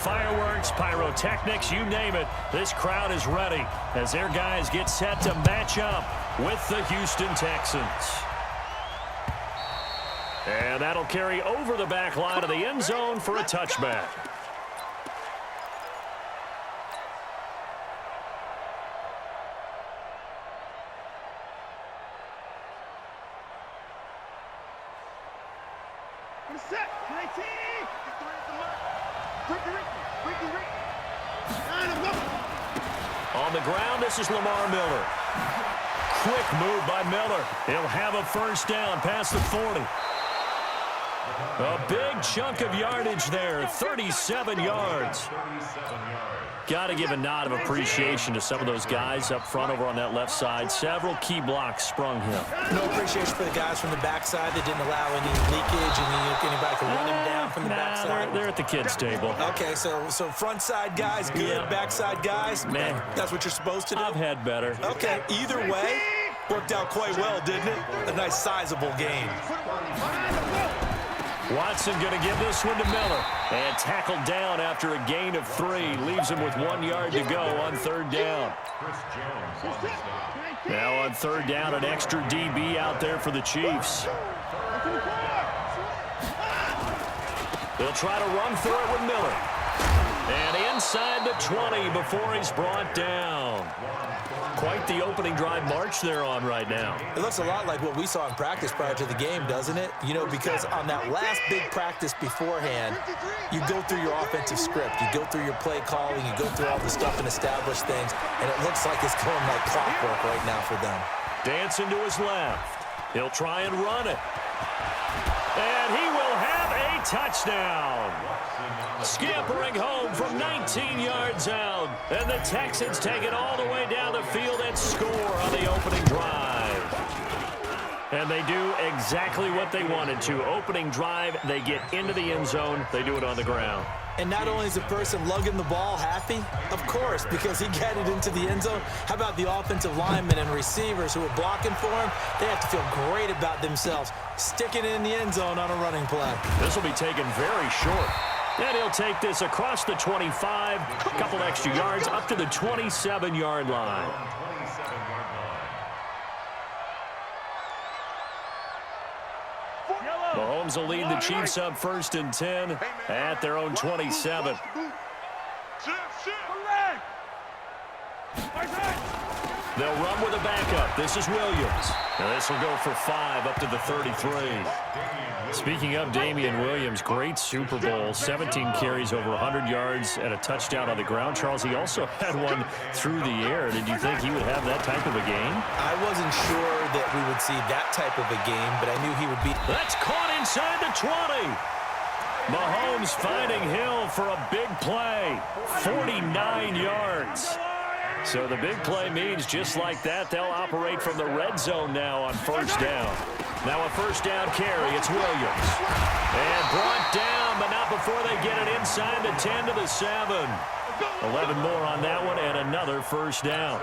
fireworks, pyrotechnics, you name it. This crowd is ready as their guys get set to match up with the Houston Texans. And that'll carry over the back line of the end zone for a touchback. On the ground, this is Lamar Miller. Quick move by Miller. He'll have a first down past the 40. A big chunk of yardage there, 37 yards. Got to give a nod of appreciation to some of those guys up front over on that left side. Several key blocks sprung him. No appreciation for the guys from the backside that didn't allow any leakage and anybody could run him down from the backside. They're at the kids' table. Okay, so front side guys, good. Backside guys, man, that's what you're supposed to do? I've had better. Okay, either way, worked out quite well, didn't it? A nice sizable game. Watson going to give this one to Miller. And tackled down after a gain of 3. Leaves him with 1 yard to go on third down. Now on third down, an extra DB out there for the Chiefs. They'll try to run for it with Miller. And inside the 20 before he's brought down. Quite the opening drive march they're on right now. It looks a lot like what we saw in practice prior to the game, doesn't it? You know, because on that last big practice beforehand, you go through your offensive script. You go through your play calling. You go through all the stuff and establish things. And it looks like it's going like clockwork right now for them. Dancing to his left. He'll try and run it. And he will have a touchdown. Scampering home from 19 yards out. And the Texans take it all the way down the field and score on the opening drive. And they do exactly what they wanted to. Opening drive, they get into the end zone. They do it on the ground. And not only is the person lugging the ball happy, of course, because he got it into the end zone. How about the offensive linemen and receivers who are blocking for him? They have to feel great about themselves, sticking it in the end zone on a running play. This will be taken very short. And he'll take this across the 25, a couple extra yards, up to the 27-yard line. Mahomes will lead the Chiefs up 1st and 10 at their own 27. They'll run with a backup. This is Williams. Now this will go for 5 up to the 33. Speaking of Damian Williams, great Super Bowl, 17 carries over 100 yards and a touchdown on the ground. Charles, he also had one through the air. Did you think he would have that type of a game? I wasn't sure that we would see that type of a game, but I knew he would be. That's caught inside the 20. Mahomes finding Hill for a big play, 49 yards. So the big play means just like that, they'll operate from the red zone now on first down. Now a first down carry, it's Williams. And brought down, but not before they get it inside the 10 to the 7. 11 more on that one, and another first down.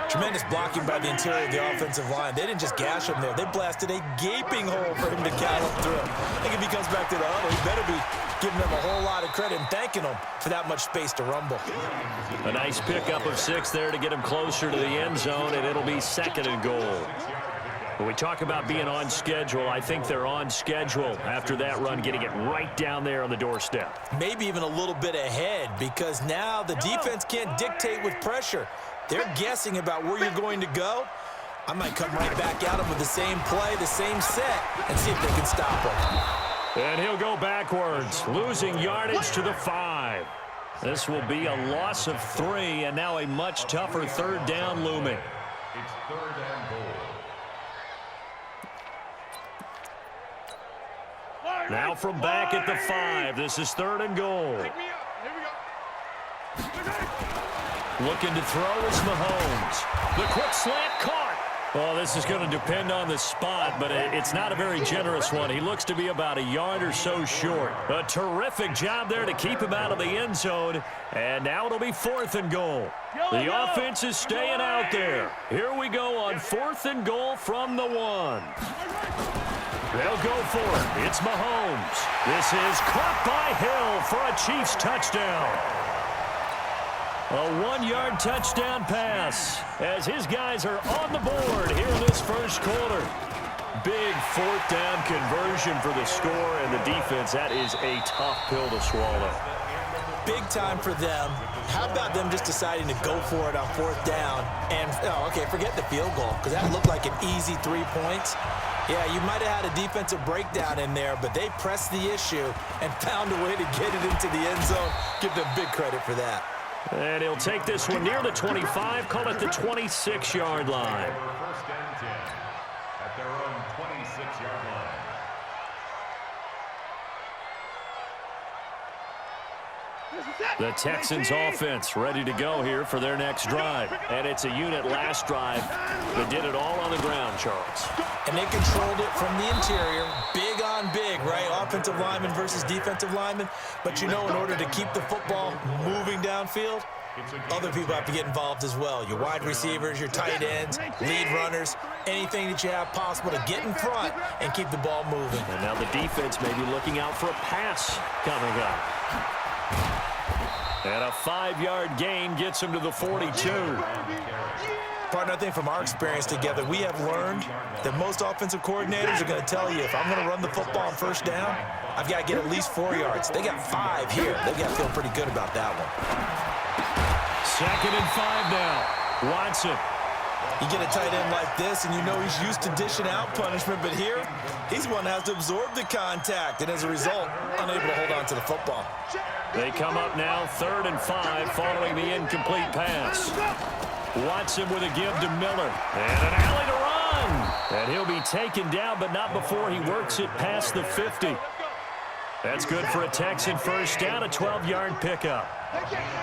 Tremendous blocking by the interior of the offensive line. They didn't just gash him there. They blasted a gaping hole for him to gallop through. I think if he comes back to the huddle, he better be giving them a whole lot of credit and thanking them for that much space to rumble. A nice pickup of 6 there to get him closer to the end zone, and it'll be 2nd and goal. When we talk about being on schedule, I think they're on schedule after that run, getting it right down there on the doorstep. Maybe even a little bit ahead, because now the defense can't dictate with pressure. They're guessing about where you're going to go. I might come right back at them with the same play, the same set, and see if they can stop them. And he'll go backwards, losing yardage to the 5. This will be a loss of 3, and now a much tougher third down looming. It's 3rd and goal. Now from back at the 5, this is 3rd and goal. Looking to throw is Mahomes. The quick slant caught. Well, this is going to depend on the spot, but it's not a very generous one. He looks to be about a yard or so short. A terrific job there to keep him out of the end zone. And now it'll be 4th and goal. The offense is staying out there. Here we go on 4th and goal from the 1. They'll go for it. It's Mahomes. This is caught by Hill for a Chiefs touchdown. A 1-yard touchdown pass as his guys are on the board here in this first quarter. Big fourth down conversion for the score, and the defense, that is a tough pill to swallow. Big time for them. How about them just deciding to go for it on fourth down? And, forget the field goal, because that looked like an easy 3 points. Yeah, you might have had a defensive breakdown in there, but they pressed the issue and found a way to get it into the end zone. Give them big credit for that. And he'll take this one near the 25, call it the 26-yard line. First and 10 at their own 26-yard line. The Texans offense ready to go here for their next drive. And it's a unit last drive that did it all on the ground, Charles. And they controlled it from the interior. Big on big, right? Offensive lineman versus defensive lineman. But in order to keep the football moving downfield, other people have to get involved as well. Your wide receivers, your tight ends, lead runners, anything that you have possible to get in front and keep the ball moving. And now the defense may be looking out for a pass coming up. And a 5-yard gain gets him to the 42. Partner, I think from our experience together, we have learned that most offensive coordinators are going to tell you, if I'm going to run the football on first down, I've got to get at least 4 yards. They got 5 here. They've got to feel pretty good about that one. 2nd and 5 now. Watson. You get a tight end like this, and he's used to dishing out punishment, but here, he's one that has to absorb the contact, and as a result, unable to hold on to the football. They come up now 3rd and 5 following the incomplete pass. Watson with a give to Miller. And an alley to run. And he'll be taken down, but not before he works it past the 50. That's good for a Texan first down, a 12-yard pickup.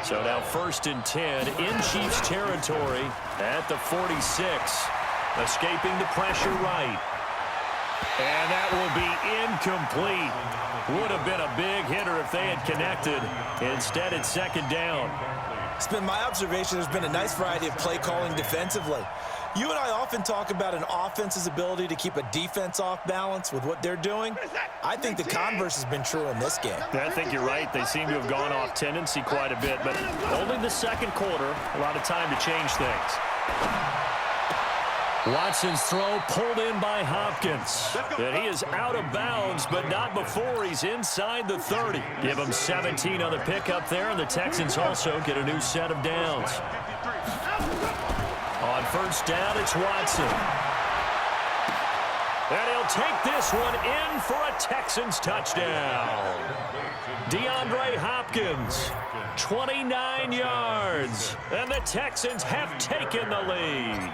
So now 1st and 10 in Chiefs territory at the 46. Escaping the pressure right. And that will be incomplete. Would have been a big hitter if they had connected. Instead, it's 2nd down. It's been my observation there's been a nice variety of play calling defensively. You and I often talk about an offense's ability to keep a defense off balance with what they're doing. I think the converse has been true in this game. I think you're right. They seem to have gone off tendency quite a bit, but only the 2nd quarter, a lot of time to change things. Watson's throw pulled in by Hopkins. And he is out of bounds, but not before he's inside the 30. Give him 17 on the pickup there, and the Texans also get a new set of downs. On 1st down, it's Watson. And he'll take this one in for a Texans touchdown. DeAndre Hopkins, 29 yards. And the Texans have taken the lead.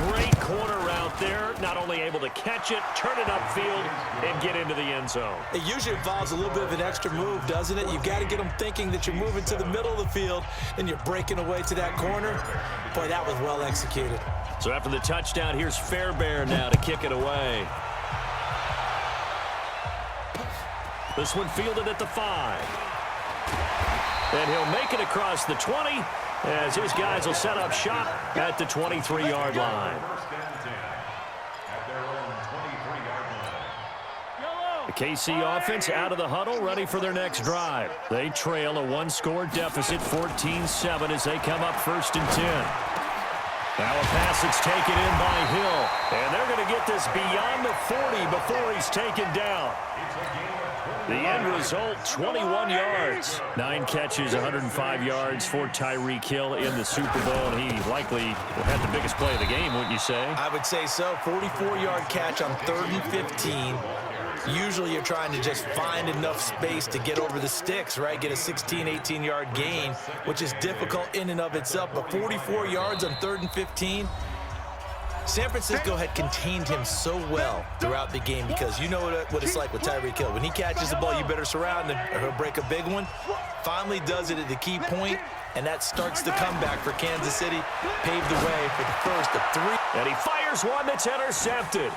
Great corner route there. Not only able to catch it, turn it upfield, and get into the end zone. It usually involves a little bit of an extra move, doesn't it? You've got to get them thinking that you're moving to the middle of the field, and you're breaking away to that corner. Boy, that was well executed. So after the touchdown, here's Fairbairn now to kick it away. This one fielded at the 5. And he'll make it across the 20 as his guys will set up shop at the 23-yard line. The KC offense out of the huddle, ready for their next drive. They trail a 1-score deficit, 14-7 as they come up 1st and 10. Now a pass that's taken in by Hill. And they're going to get this beyond the 40 before he's taken down. The end result, 21 yards. 9 catches, 105 yards for Tyreek Hill in the Super Bowl, and he likely had the biggest play of the game, wouldn't you say? I would say so. 44-yard catch on 3rd and 15. Usually you're trying to just find enough space to get over the sticks, right? Get a 16, 18-yard gain, which is difficult in and of itself. But 44 yards on 3rd and 15. San Francisco had contained him so well throughout the game because you know what it's like with Tyreek Hill. When he catches the ball, you better surround him or he'll break a big one. Finally does it at the key point, and that starts the comeback for Kansas City. Paved the way for the first of 3. And he fires one that's intercepted.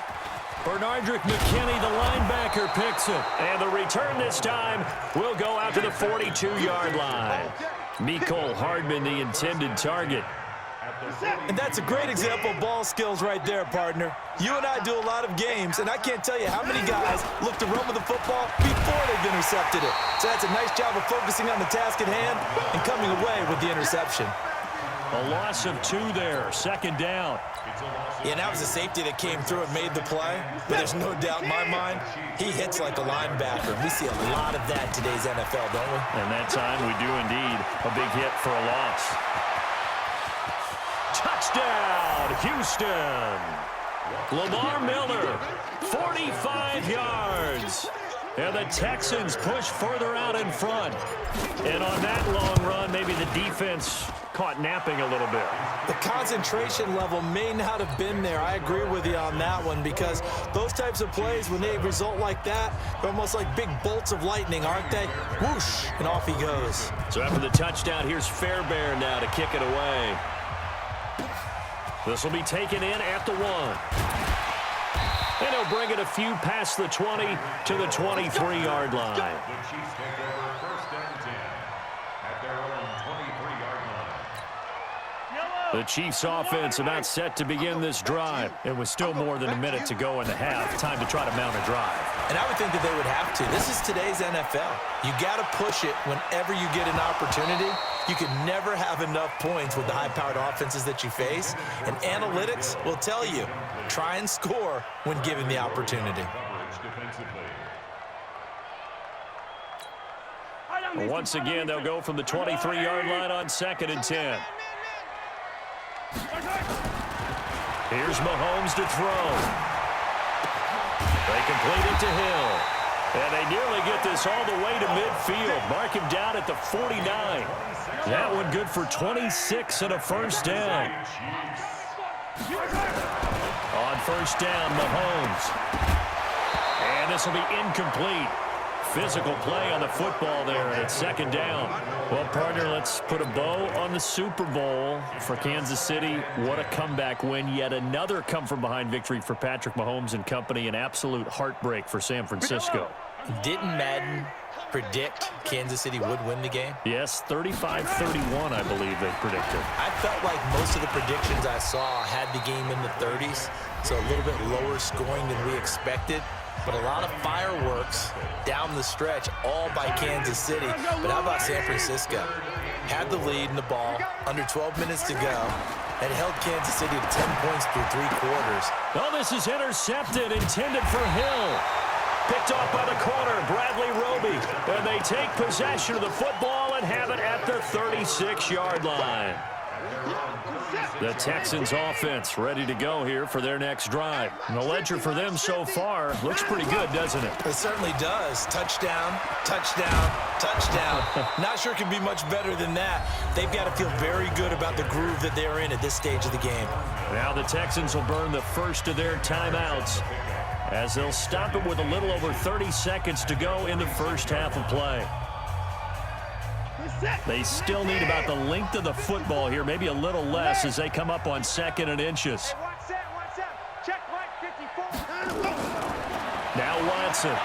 Bernardrick McKinney, the linebacker, picks it. And the return this time will go out to the 42-yard line. Mecole Hardman, the intended target. And that's a great example of ball skills right there, partner. You and I do a lot of games, and I can't tell you how many guys look to run with the football before they've intercepted it. So that's a nice job of focusing on the task at hand and coming away with the interception. A loss of 2 there, second down. Yeah, and that was a safety that came through and made the play, but there's no doubt in my mind, he hits like a linebacker. We see a lot of that in today's NFL, don't we? And that time we do indeed. A big hit for a loss. Touchdown, Houston. Lamar Miller, 45 yards. And the Texans push further out in front. And on that long run, maybe the defense caught napping a little bit. The concentration level may not have been there. I agree with you on that one, because those types of plays, when they result like that, they're almost like big bolts of lightning, aren't they? Whoosh, and off he goes. So after the touchdown, here's Fairbairn now to kick it away. This will be taken in at the 1. And he'll bring it a few past the 20 to the 23-yard line. The Chiefs take over first and 10 at their own 23-yard line. The Chiefs offense about set to begin this drive. It was still more than a minute to go in the half. Time to try to mount a drive. And I would think that they would have to. This is today's NFL. You got to push it whenever you get an opportunity. You can never have enough points with the high-powered offenses that you face. And analytics will tell you, try and score when given the opportunity. Once again, they'll go from the 23-yard line on 2nd and 10. Here's Mahomes to throw. They complete it to Hill. And they nearly get this all the way to midfield. Mark him down at the 49. That one good for 26 and a first down. On first down, Mahomes. And this will be incomplete. Physical play on the football there at 2nd down. Well, partner, let's put a bow on the Super Bowl for Kansas City. What a comeback win. Yet another come-from-behind victory for Patrick Mahomes and company. An absolute heartbreak for San Francisco. Didn't Madden predict Kansas City would win the game? Yes, 35-31, I believe they predicted. I felt like most of the predictions I saw had the game in the 30s, so a little bit lower scoring than we expected. But a lot of fireworks down the stretch, all by Kansas City. But how about San Francisco? Had the lead in the ball, under 12 minutes to go, and held Kansas City to 10 points through 3 quarters. Oh, this is intercepted, intended for Hill. Picked off by the corner, Bradley Roby. And they take possession of the football and have it at the 36-yard line. The Texans offense ready to go here for their next drive. And the ledger for them so far looks pretty good, doesn't it? It certainly does. Touchdown, touchdown, touchdown. Not sure it can be much better than that. They've got to feel very good about the groove that they're in at this stage of the game. Now the Texans will burn the first of their timeouts as they'll stop it with a little over 30 seconds to go in the first half of play. They still need about the length of the football here, maybe a little less as they come up on 2nd and inches. Now Watson.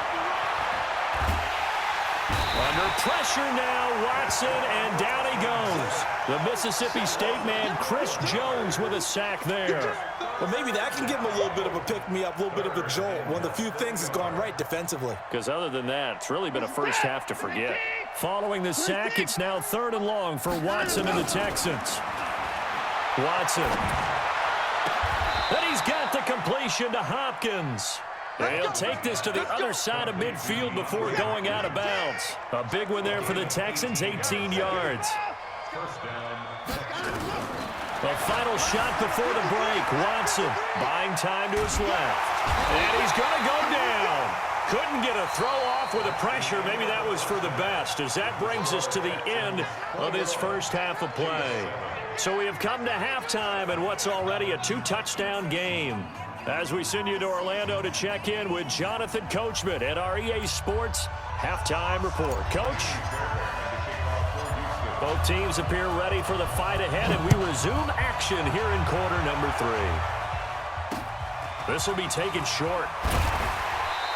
Under pressure now, Watson, and down he goes. The Mississippi State man, Chris Jones, with a sack there. Well, maybe that can give him a little bit of a pick-me-up, a little bit of a jolt. One of the few things has gone right defensively. Because other than that, it's really been a first half to forget. Following the sack, it's now 3rd and long for Watson and the Texans. Watson. And he's got the completion to Hopkins. They'll take this to the other side of midfield before going out of bounds. A big one there for the Texans, 18 yards. The final shot before the break. Watson buying time to his left. And he's going to go down. Couldn't get a throw off with the pressure. Maybe that was for the best, as that brings us to the end of this first half of play. So we have come to halftime in what's already a 2-touchdown game. As we send you to Orlando to check in with Jonathan Coachman at our EA Sports Halftime Report. Coach? Both teams appear ready for the fight ahead, and we resume action here in quarter number 3. This will be taken short.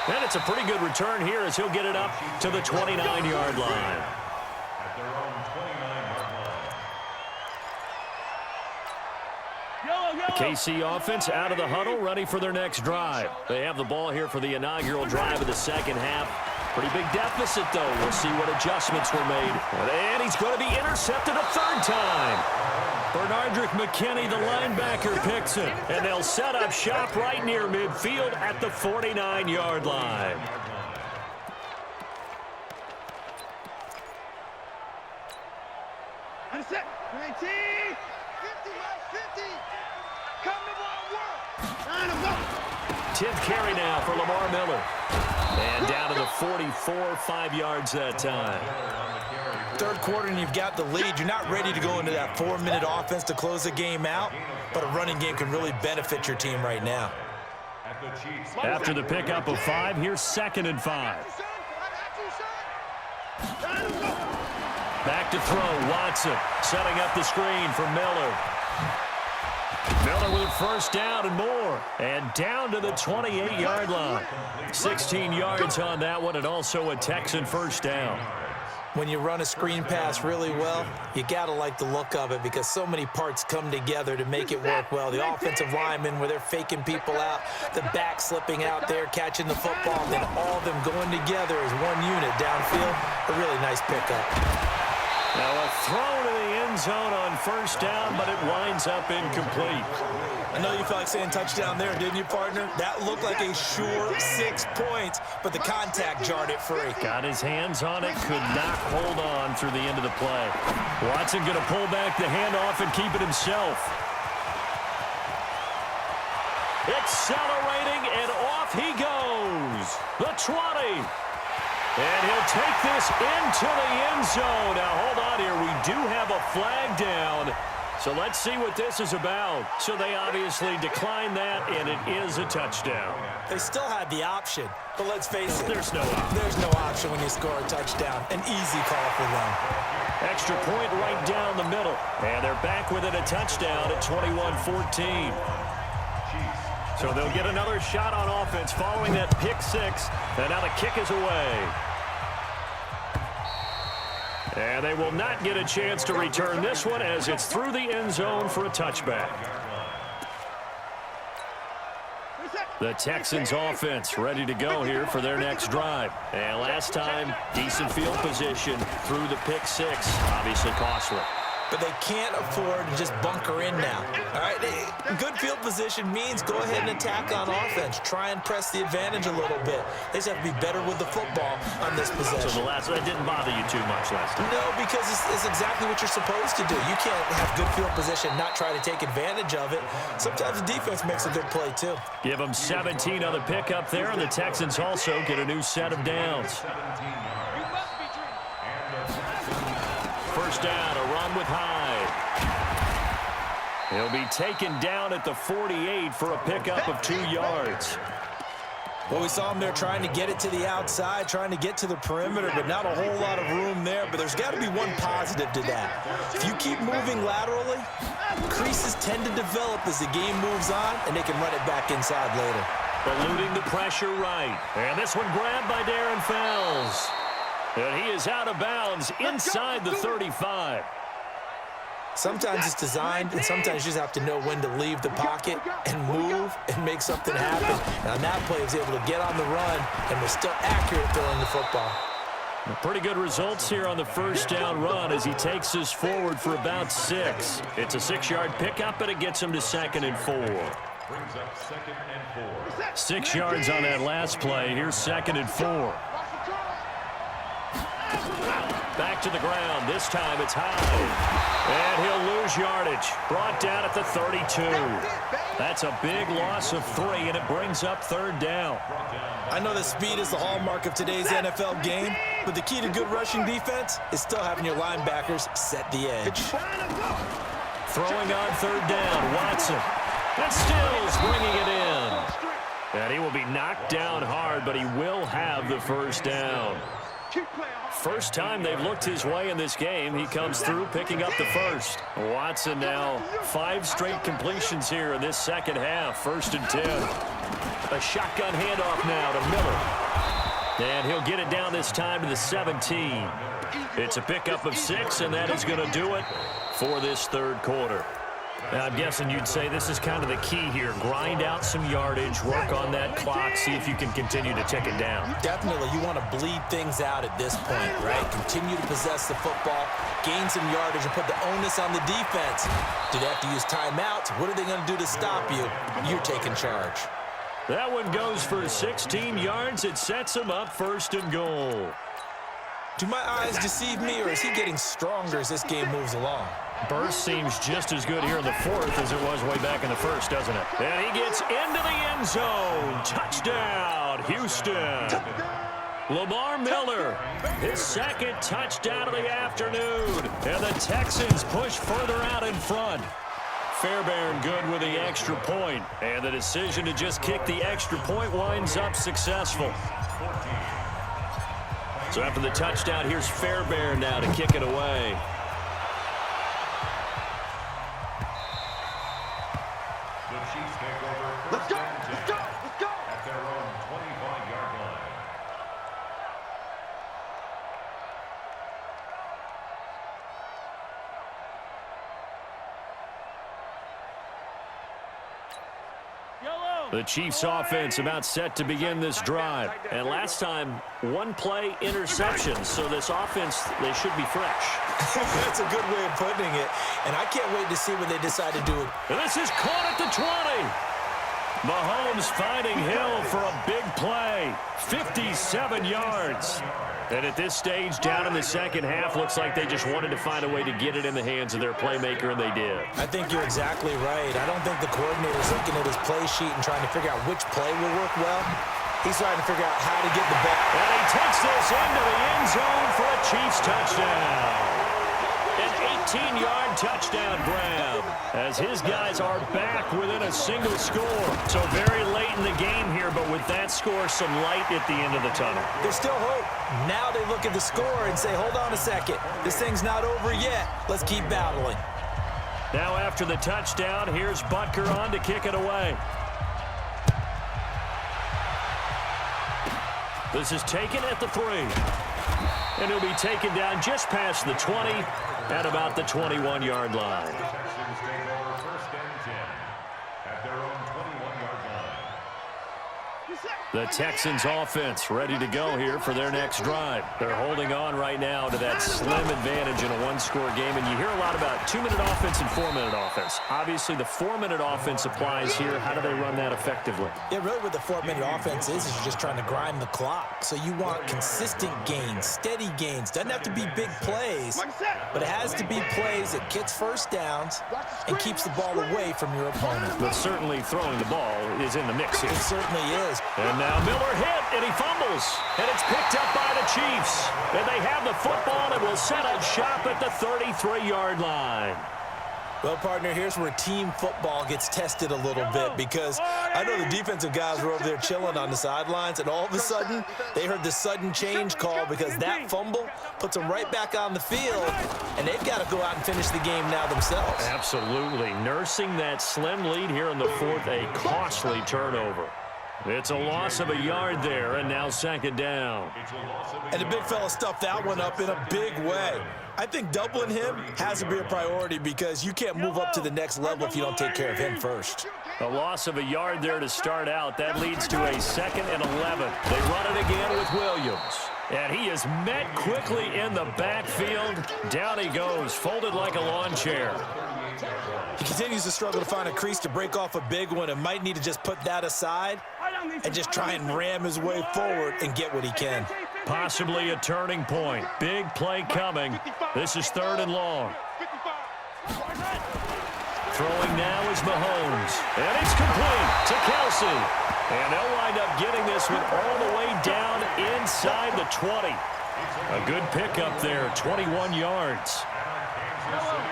And it's a pretty good return here as he'll get it up to the 29-yard line. At their own 29-yard line. KC offense out of the huddle, ready for their next drive. They have the ball here for the inaugural drive of the second half. Pretty big deficit, though. We'll see what adjustments were made. And he's going to be intercepted a third time. Bernardrick McKinney, the linebacker, picks him. And they'll set up shop right near midfield at the 49-yard line. Set. 19. 50, 50. Come to work. 10th carry now for Lamar Miller. And down to the 44, 5 yards that time. Third quarter and you've got the lead. You're not ready to go into that 4-minute offense to close the game out, but a running game can really benefit your team right now. After the pickup of 5, here's 2nd and 5. Back to throw, Watson setting up the screen for Miller. Miller with a first down and more. And down to the 28-yard line. 16 yards on that one, and also a Texan first down. When you run a screen pass really well, you got to like the look of it because so many parts come together to make it work well. The offensive linemen, where they're faking people out, the back slipping out there, catching the football, and then all of them going together as one unit downfield. A really nice pickup. Now a throw to the end zone on first down, but it winds up incomplete. I know you felt like saying touchdown there, didn't you, partner? That looked like a sure 6 points, but the contact jarred it free. Got his hands on it, could not hold on through the end of the play. Watson going to pull back the handoff and keep it himself. Accelerating, and off he goes. The 20. And he'll take this into the end zone. Now, hold on here. We do have a flag down. So let's see what this is about. So they obviously declined that, and it is a touchdown. They still had the option, but let's face it. There's no option. There's no option when you score a touchdown. An easy call for them. Extra point right down the middle. And they're back within a touchdown at 21-14. So they'll get another shot on offense following that pick 6. And now the kick is away. And they will not get a chance to return this one as it's through the end zone for a touchback. The Texans offense ready to go here for their next drive. And last time, decent field position through the pick 6. Obviously costly. But they can't afford to just bunker in now. All right, good field position means go ahead and attack on offense. Try and press the advantage a little bit. They just have to be better with the football on this possession. So that didn't bother you too much last time? No, because it's exactly what you're supposed to do. You can't have good field position, not try to take advantage of it. Sometimes the defense makes a good play, too. Give them 17 on the pickup there, and the Texans also get a new set of downs. First down, a run with Hyde. He'll be taken down at the 48 for a pickup of 2 yards. Well, we saw him there trying to get it to the outside, trying to get to the perimeter, but not a whole lot of room there. But there's got to be one positive to that. If you keep moving laterally, creases tend to develop as the game moves on, and they can run it back inside later. Eluding the pressure right. And this one grabbed by Darren Fells. And he is out of bounds inside the 35. Sometimes it's designed, and sometimes you just have to know when to leave the pocket and move and make something happen. And on that play, he was able to get on the run and was still accurate throwing the football. Pretty good results here on the first down run as he takes us forward for about 6. It's a 6-yard pickup, but it gets him to 2nd and 4. Brings up 2nd and 4. 6 yards on that last play. Here's 2nd and 4. Back to the ground. This time it's Hyde. And he'll lose yardage. Brought down at the 32. That's a big loss of 3, and it brings up 3rd down. I know that speed is the hallmark of today's NFL game, but the key to good rushing defense is still having your linebackers set the edge. Throwing on 3rd down, Watson. And Stills bringing it in. And he will be knocked down hard, but he will have the first down. First time they've looked his way in this game. He comes through picking up the first. Watson now 5 straight completions here in this second half. 1st and 10. A shotgun handoff now to Miller. And he'll get it down this time to the 17. It's a pickup of 6, and that is going to do it for this 3rd quarter. I'm guessing you'd say this is kind of the key here. Grind out some yardage, work on that clock, see if you can continue to tick it down. Definitely, you want to bleed things out at this point, right? Continue to possess the football, gain some yardage, and put the onus on the defense. Do they have to use timeouts? What are they going to do to stop you? You're taking charge. That one goes for 16 yards. It sets him up 1st and goal. Do my eyes deceive me, or is he getting stronger as this game moves along? Burst seems just as good here in the 4th as it was way back in the 1st, doesn't it? And he gets into the end zone. Touchdown, Houston. Lamar Miller, his 2nd touchdown of the afternoon. And the Texans push further out in front. Fairbairn good with the extra point. And the decision to just kick the extra point winds up successful. So after the touchdown, here's Fairbairn now to kick it away. The Chiefs take over first and 10 at their own 25-yard line. The Chiefs offense about set to begin this drive. And last time, 1 play interception. So this offense, they should be fresh. That's a good way of putting it. And I can't wait to see what they decide to do. And this is caught at the 20. Mahomes finding Hill for a big play. 57 yards. And at this stage, down in the second half, looks like they just wanted to find a way to get it in the hands of their playmaker, and they did. I think you're exactly right. I don't think the coordinator's looking at his play sheet and trying to figure out which play will work well. He's trying to figure out how to get the ball. And he takes this into the end zone for a Chiefs touchdown. An 18-yard touchdown grab as his guys are back within a single score. So very late in the game here, but with that score, some light at the end of the tunnel. There's still hope. Now they look at the score and say, hold on a second. This thing's not over yet. Let's keep battling. Now after the touchdown, here's Butker on to kick it away. This is taken at the 3. And he'll be taken down just past the 20 at about the 21-yard line. The Texans take over first and 10 at their own 21-yard line. The Texans offense ready to go here for their next drive. They're holding on right now to that slim advantage in a 1-score game. And you hear a lot about 2-minute offense and 4-minute offense. Obviously, the 4-minute offense applies here. How do they run that effectively? Yeah, really what the 4-minute offense is you're just trying to grind the clock. So you want consistent gains, steady gains. Doesn't have to be big plays, but it has to be plays that gets first downs and keeps the ball away from your opponent. But certainly throwing the ball is in the mix here. It certainly is. And now Miller hit, and he fumbles. And it's picked up by the Chiefs. And they have the football and will set up shop at the 33-yard line. Well, partner, here's where team football gets tested a little bit because I know the defensive guys were over there chilling on the sidelines, and all of a sudden, they heard the sudden change call because that fumble puts them right back on the field, and they've got to go out and finish the game now themselves. Absolutely. Nursing that slim lead here in the 4th, a costly turnover. It's a loss of a yard there, and now 2nd down. And the big fella stuffed that one up in a big way. I think doubling him has to be a priority because you can't move up to the next level if you don't take care of him first. A loss of a yard there to start out. That leads to a 2nd and 11. They run it again with Williams. And he is met quickly in the backfield. Down he goes, folded like a lawn chair. He continues to struggle to find a crease to break off a big one and might need to just put that aside and just try and ram his way forward and get what he can. Possibly a turning point. Big play coming. This is 3rd and long. Throwing now is Mahomes. And it's complete to Kelsey. And they'll wind up getting this one all the way down inside the 20. A good pickup there, 21 yards.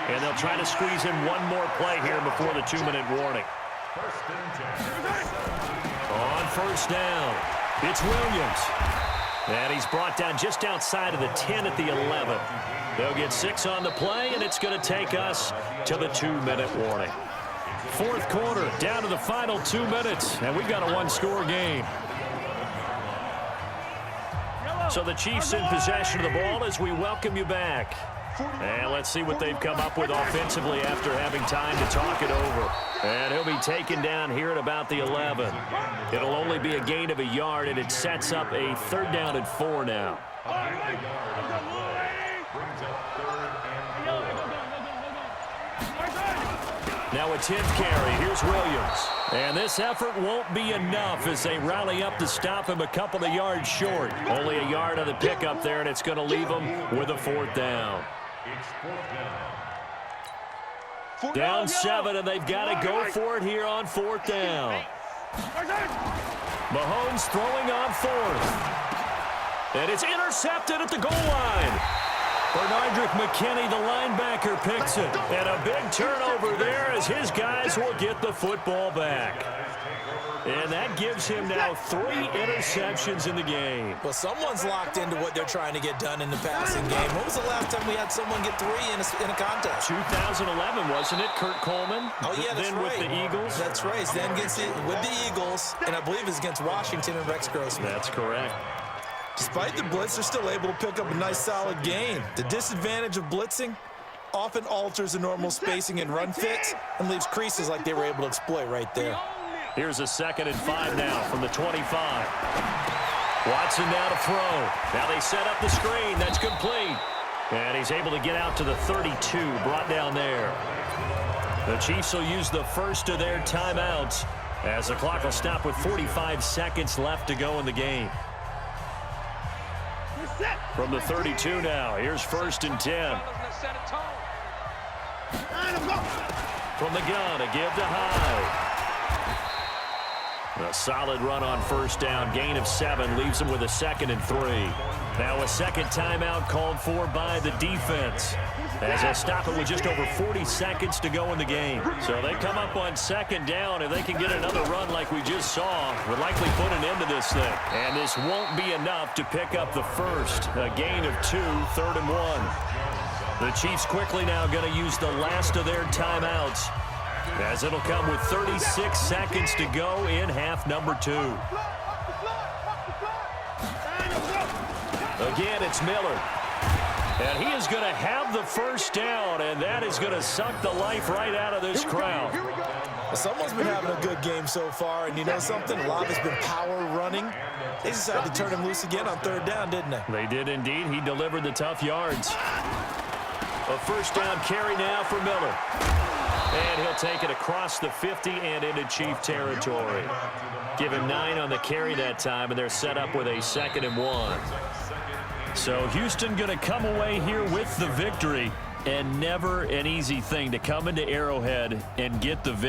And they'll try to squeeze in one more play here before the 2-minute warning. On first down, it's Williams. And he's brought down just outside of the 10 at the 11. They'll get 6 on the play, and it's going to take us to the 2-minute warning. 4th quarter, down to the final 2 minutes, and we've got a 1-score game. So the Chiefs in possession of the ball as we welcome you back. And let's see what they've come up with offensively after having time to talk it over. And he'll be taken down here at about the 11. It'll only be a gain of a yard, and it sets up a 3rd down and 4 now. Now a 10th carry. Here's Williams. And this effort won't be enough as they rally up to stop him a couple of yards short. Only a yard on the pickup there, and it's going to leave him with a 4th down. Down 7, and they've got to go for it here on 4th down. Mahomes throwing on 4th. And it's intercepted at the goal line. Bernardrick McKinney, the linebacker, picks it. And a big turnover there as his guys will get the football back. And that gives him now 3 interceptions in the game. Well, someone's locked into what they're trying to get done in the passing game. When was the last time we had someone get 3 in a contest? 2011, wasn't it? Kurt Coleman? Oh, yeah, that's then right. With the Eagles? That's right. Then gets it with the Eagles, and I believe it's against Washington and Rex Grossman. That's correct. Despite the blitz, they're still able to pick up a nice, solid gain. The disadvantage of blitzing often alters the normal spacing and run fits and leaves creases like they were able to exploit right there. Here's a 2nd and 5 now from the 25. Watson now to throw. Now they set up the screen. That's complete. And he's able to get out to the 32, brought down there. The Chiefs will use the first of their timeouts as the clock will stop with 45 seconds left to go in the game. From the 32 now, here's 1st and 10. From the gun, a give to Hyde. A solid run on 1st down, gain of 7, leaves them with a 2nd and 3. Now a 2nd timeout called for by the defense, as they'll stop it with just over 40 seconds to go in the game. So they come up on 2nd down. If they can get another run like we just saw, would likely put an end to this thing. And this won't be enough to pick up the first. A gain of 2, 3rd and 1. The Chiefs quickly now going to use the last of their timeouts, as it'll come with 36 seconds to go in half number 2. Again, it's Miller. And he is going to have the 1st down, and that is going to suck the life right out of this crowd. Well, someone's been having a good game so far, and you know something? A lot has been power running. They decided to turn him loose again on 3rd down, didn't they? They did indeed. He delivered the tough yards. A 1st down carry now for Miller. And he'll take it across the 50 and into Chief territory. Give him 9 on the carry that time, and they're set up with a 2nd and 1. So Houston going to come away here with the victory, and never an easy thing to come into Arrowhead and get the victory.